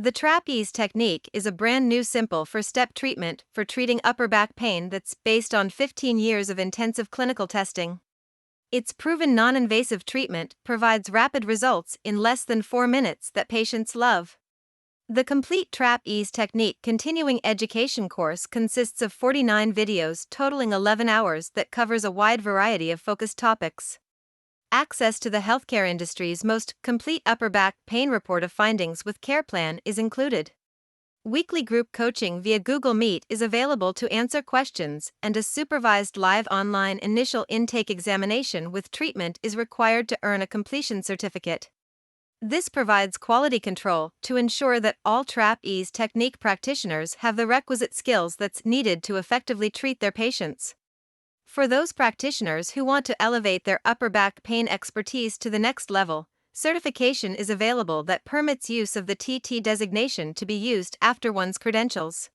The TrapEAZE technique is a brand new simple four-step treatment for treating upper back pain that's based on 15 years of intensive clinical testing. Its proven non-invasive treatment provides rapid results in less than 4 minutes that patients love. The complete TrapEAZE technique continuing education course consists of 49 videos totaling 11 hours that covers a wide variety of focused topics. Access to the healthcare industry's most complete upper back pain report of findings with care plan is included. Weekly group coaching via Google Meet is available to answer questions, and a supervised live online initial intake examination with treatment is required to earn a completion certificate. This provides quality control to ensure that all TrapEAZE technique practitioners have the requisite skills that's needed to effectively treat their patients. For those practitioners who want to elevate their upper back pain expertise to the next level, certification is available that permits use of the TT designation to be used after one's credentials.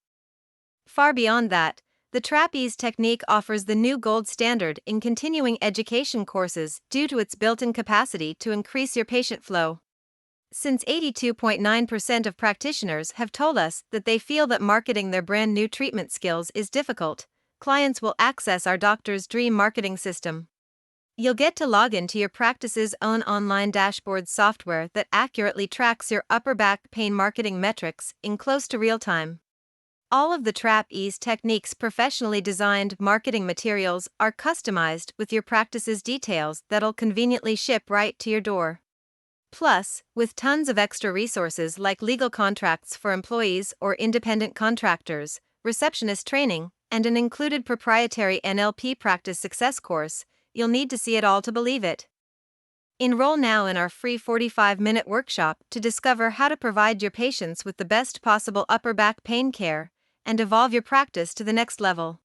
Far beyond that, the TrapEAZE technique offers the new gold standard in continuing education courses due to its built-in capacity to increase your patient flow. Since 82.9% of practitioners have told us that they feel that marketing their brand new treatment skills is difficult, clients will access our doctor's dream marketing system. You'll get to log into your practice's own online dashboard software that accurately tracks your upper back pain marketing metrics in close to real time. All of the TrapEAZE techniques' professionally designed marketing materials are customized with your practice's details that'll conveniently ship right to your door. Plus, with tons of extra resources like legal contracts for employees or independent contractors, receptionist training, and an included proprietary NLP practice success course, you'll need to see it all to believe it. Enroll now in our free 45-minute workshop to discover how to provide your patients with the best possible upper back pain care and evolve your practice to the next level.